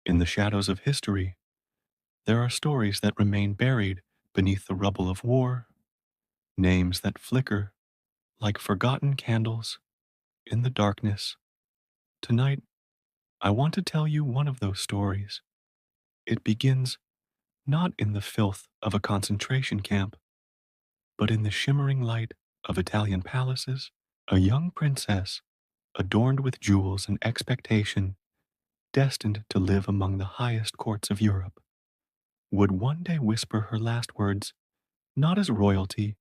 In the shadows of history, there are stories that remain buried beneath the rubble of war, names that flicker like forgotten candles in the darkness. Tonight, I want to tell you one of those stories. It begins not in the filth of a concentration camp, but in the shimmering light of Italian palaces. A young princess, adorned with jewels and expectation, destined to live among the highest courts of Europe, would one day whisper her last words not as royalty,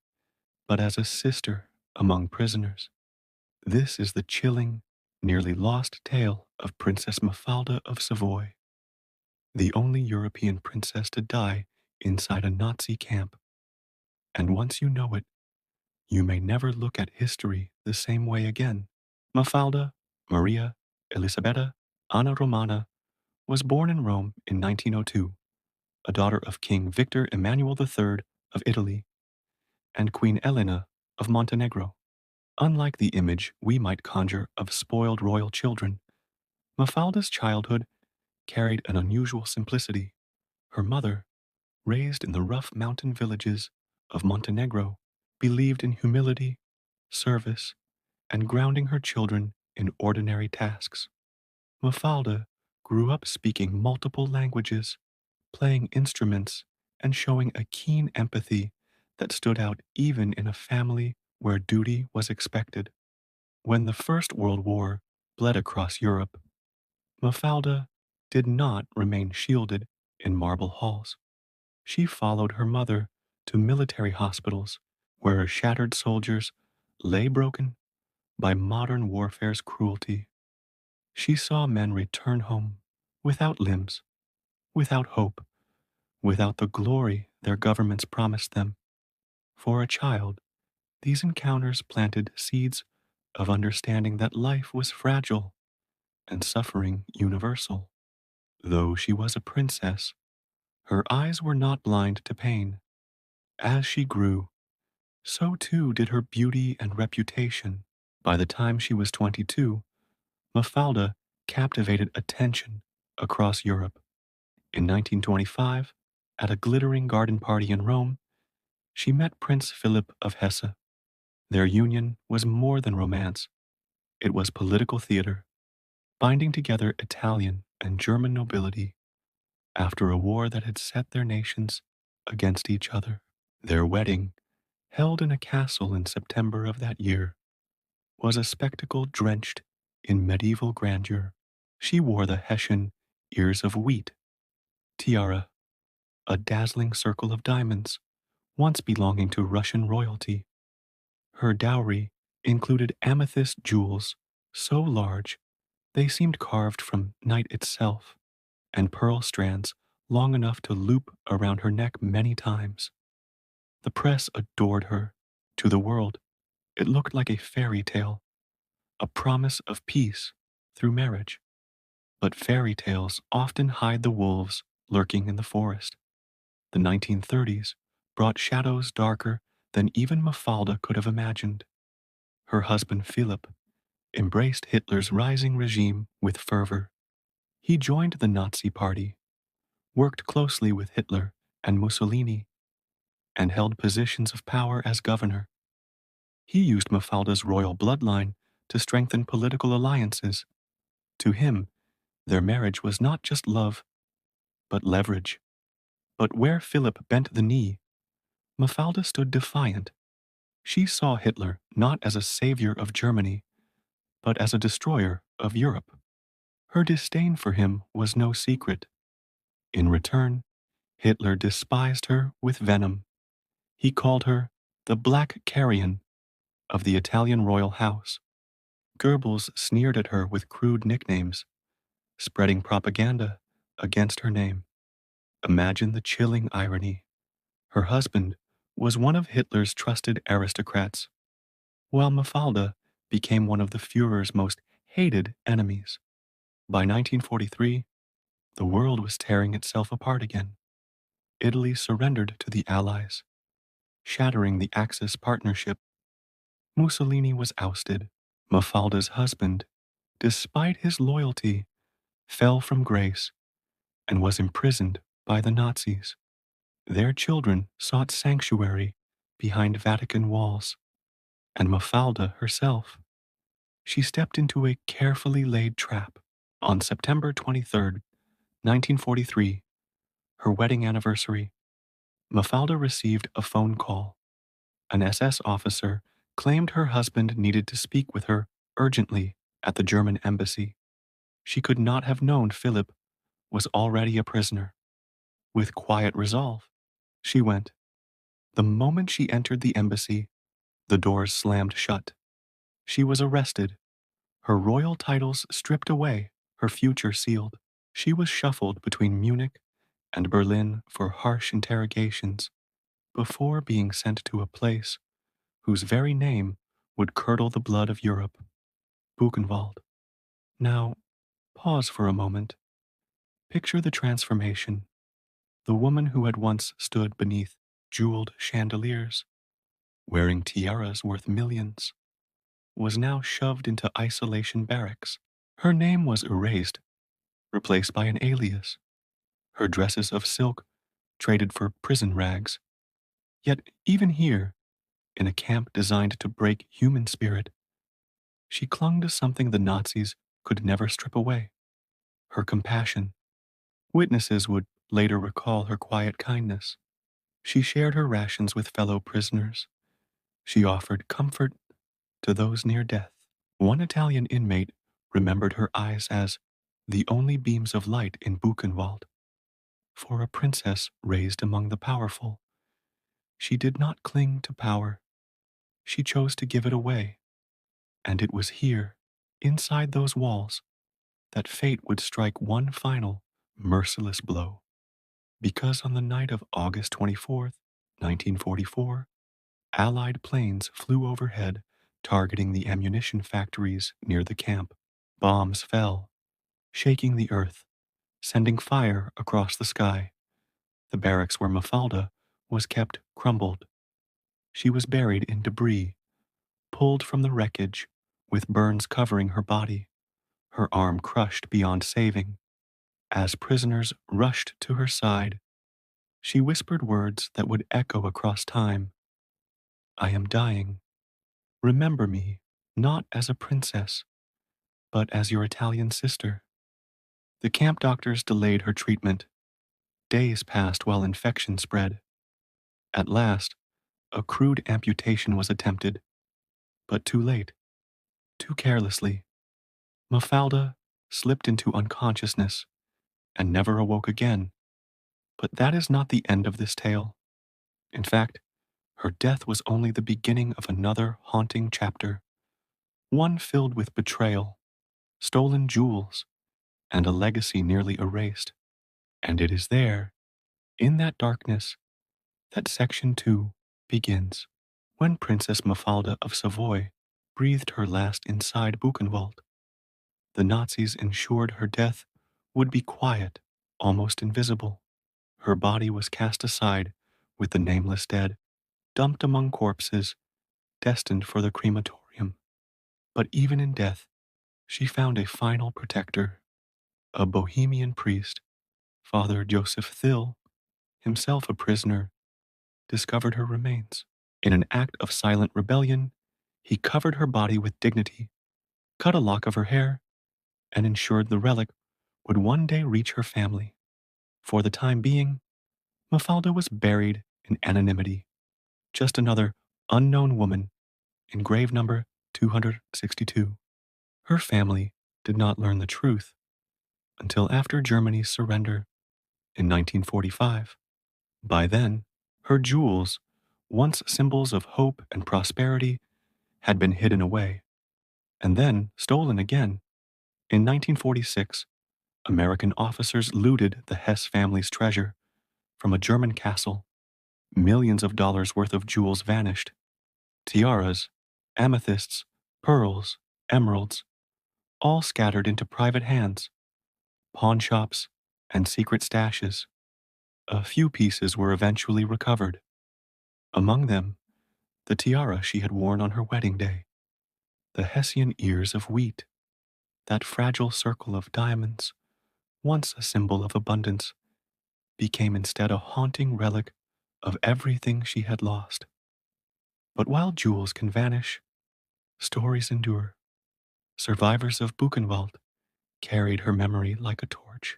but as a sister among prisoners. This is the chilling, nearly lost tale of Princess Mafalda of Savoy, the only European princess to die inside a Nazi camp. And once you know it, you may never look at history the same way again. Mafalda Maria Elisabetta Anna Romana was born in Rome in 1902, a daughter of King Victor Emmanuel III of Italy and Queen Elena of Montenegro. Unlike the image we might conjure of spoiled royal children, Mafalda's childhood carried an unusual simplicity. Her mother, raised in the rough mountain villages of Montenegro, believed in humility, service, and grounding her children in ordinary tasks. Mafalda grew up speaking multiple languages, playing instruments, and showing a keen empathy that stood out even in a family where duty was expected. When the First World War bled across Europe, Mafalda did not remain shielded in marble halls. She followed her mother to military hospitals where shattered soldiers lay broken by modern warfare's cruelty. She saw men return home without limbs, without hope, without the glory their governments promised them. For a child, these encounters planted seeds of understanding that life was fragile and suffering universal. Though she was a princess, her eyes were not blind to pain. As she grew, so too did her beauty and reputation. By the time she was 22, Mafalda captivated attention across Europe. In 1925, at a glittering garden party in Rome, she met Prince Philip of Hesse. Their union was more than romance, it was political theater, binding together Italian and German nobility after a war that had set their nations against each other. Their wedding, held in a castle in September of that year, was a spectacle drenched in medieval grandeur. She wore the Hessian ears of wheat tiara, a dazzling circle of diamonds, once belonging to Russian royalty. Her dowry included amethyst jewels so large they seemed carved from night itself, and pearl strands long enough to loop around her neck many times. The press adored her. To the world, it looked like a fairy tale, a promise of peace through marriage. But fairy tales often hide the wolves lurking in the forest. The 1930s brought shadows darker than even Mafalda could have imagined. Her husband Philip embraced Hitler's rising regime with fervor. He joined the Nazi Party, worked closely with Hitler and Mussolini, and held positions of power as governor. He used Mafalda's royal bloodline to strengthen political alliances. To him, their marriage was not just love, but leverage. But where Philip bent the knee, Mafalda stood defiant. She saw Hitler not as a savior of Germany, but as a destroyer of Europe. Her disdain for him was no secret. In return, Hitler despised her with venom. He called her the Black Carrion of the Italian royal house. Goebbels sneered at her with crude nicknames, spreading propaganda against her name. Imagine the chilling irony. Her husband was one of Hitler's trusted aristocrats, while Mafalda became one of the Führer's most hated enemies. By 1943, the world was tearing itself apart again. Italy surrendered to the Allies, shattering the Axis partnership. Mussolini was ousted. Mafalda's husband, despite his loyalty, fell from grace and was imprisoned by the Nazis. Their children sought sanctuary behind Vatican walls, and Mafalda herself, she stepped into a carefully laid trap. On September 23rd, 1943, her wedding anniversary, Mafalda received a phone call. An SS officer claimed her husband needed to speak with her urgently at the German embassy. She could not have known Philip was already a prisoner. With quiet resolve, she went. The moment she entered the embassy, the doors slammed shut. She was arrested, her royal titles stripped away, her future sealed. She was shuffled between Munich and Berlin for harsh interrogations before being sent to a place whose very name would curdle the blood of Europe, Buchenwald. Now, pause for a moment. Picture the transformation. The woman who had once stood beneath jeweled chandeliers, wearing tiaras worth millions, was now shoved into isolation barracks. Her name was erased, replaced by an alias. Her dresses of silk traded for prison rags. Yet even here, in a camp designed to break human spirit, she clung to something the Nazis could never strip away: her compassion. Witnesses would later recall her quiet kindness. She shared her rations with fellow prisoners. She offered comfort to those near death. One Italian inmate remembered her eyes as the only beams of light in Buchenwald. For a princess raised among the powerful, she did not cling to power. She chose to give it away. And it was here, inside those walls, that fate would strike one final, merciless blow. Because on the night of August 24th, 1944, Allied planes flew overhead, targeting the ammunition factories near the camp. Bombs fell, shaking the earth, sending fire across the sky. The barracks where Mafalda was kept crumbled. She was buried in debris, pulled from the wreckage, with burns covering her body, her arm crushed beyond saving. As prisoners rushed to her side, she whispered words that would echo across time. I am dying. Remember me, not as a princess, but as your Italian sister. The camp doctors delayed her treatment. Days passed while infection spread. At last, a crude amputation was attempted, but too late, too carelessly. Mafalda slipped into unconsciousness and never awoke again. But that is not the end of this tale. In fact, her death was only the beginning of another haunting chapter, one filled with betrayal, stolen jewels, and a legacy nearly erased. And it is there, in that darkness, that section 2 begins. When Princess Mafalda of Savoy breathed her last inside Buchenwald, the Nazis ensured her death would be quiet, almost invisible. Her body was cast aside with the nameless dead, dumped among corpses, destined for the crematorium. But even in death, she found a final protector, a Bohemian priest, Father Joseph Thill, himself a prisoner, discovered her remains. In an act of silent rebellion, he covered her body with dignity, cut a lock of her hair, and ensured the relic would one day reach her family. For the time being, Mafalda was buried in anonymity, just another unknown woman in grave number 262. Her family did not learn the truth until after Germany's surrender in 1945. By then, her jewels, once symbols of hope and prosperity, had been hidden away, and then stolen again. In 1946, American officers looted the Hess family's treasure from a German castle. Millions of dollars worth of jewels vanished: tiaras, amethysts, pearls, emeralds, all scattered into private hands, pawn shops, and secret stashes. A few pieces were eventually recovered. Among them, the tiara she had worn on her wedding day, the Hessian ears of wheat, that fragile circle of diamonds once a symbol of abundance, became instead a haunting relic of everything she had lost. But while jewels can vanish, stories endure. Survivors of Buchenwald carried her memory like a torch.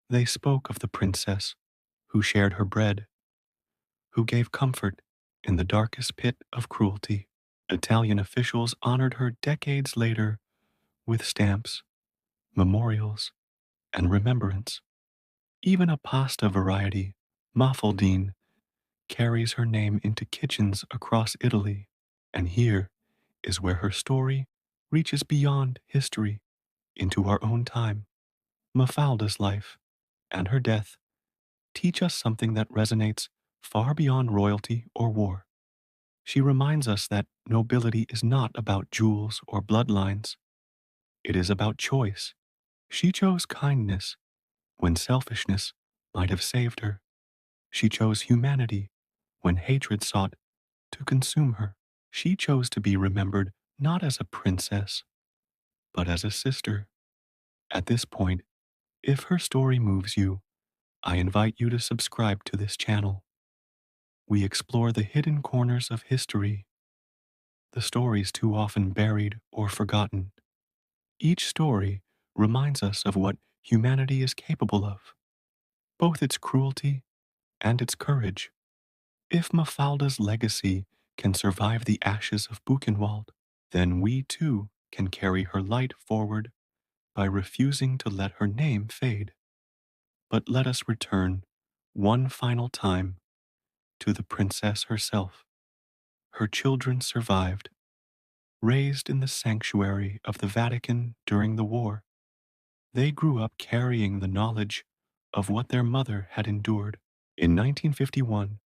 They spoke of the princess who shared her bread, who gave comfort in the darkest pit of cruelty. Italian officials honored her decades later with stamps, memorials, and remembrance. Even a pasta variety, Mafaldine, carries her name into kitchens across Italy. And here is where her story reaches beyond history into our own time. Mafalda's life and her death teach us something that resonates far beyond royalty or war. She reminds us that nobility is not about jewels or bloodlines. It is about choice. She chose kindness when selfishness might have saved her. She chose humanity when hatred sought to consume her. She chose to be remembered not as a princess, but as a sister. At this point, if her story moves you, I invite you to subscribe to this channel. We explore the hidden corners of history, the stories too often buried or forgotten. Each story reminds us of what humanity is capable of, both its cruelty and its courage. If Mafalda's legacy can survive the ashes of Buchenwald, then we too can carry her light forward by refusing to let her name fade. But let us return one final time to the princess herself. Her children survived, raised in the sanctuary of the Vatican during the war. They grew up carrying the knowledge of what their mother had endured. In 1951,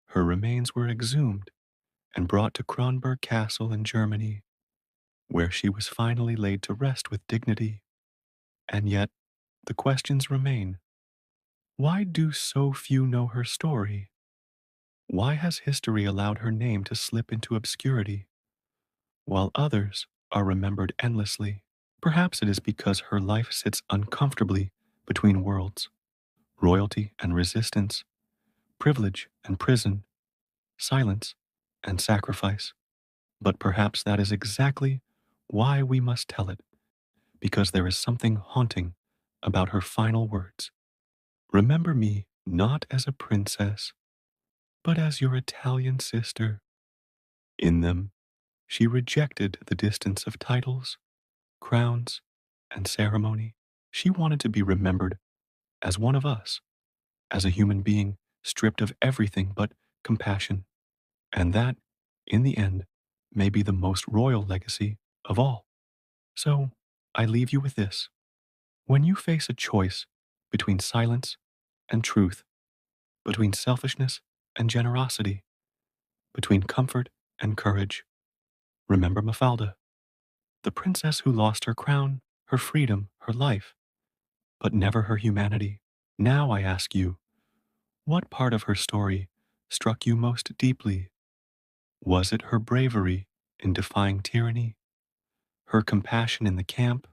her remains were exhumed and brought to Kronberg Castle in Germany, where she was finally laid to rest with dignity. And yet, the questions remain. Why do so few know her story? Why has history allowed her name to slip into obscurity, while others are remembered endlessly? Perhaps it is because her life sits uncomfortably between worlds, royalty and resistance, privilege and prison, silence and sacrifice. But perhaps that is exactly why we must tell it, because there is something haunting about her final words. Remember me not as a princess, but as your Italian sister. In them, she rejected the distance of titles, crowns, and ceremony. She wanted to be remembered as one of us, as a human being stripped of everything but compassion. And that, in the end, may be the most royal legacy of all. So, I leave you with this. When you face a choice between silence and truth, between selfishness and generosity, between comfort and courage, remember Mafalda, the princess who lost her crown, her freedom, her life, but never her humanity. Now I ask you, what part of her story struck you most deeply? Was it her bravery in defying tyranny, her compassion in the camp,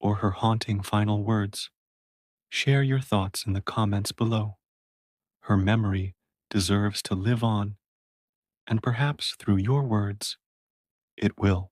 or her haunting final words? Share your thoughts in the comments below. Her memory deserves to live on, and perhaps through your words, it will.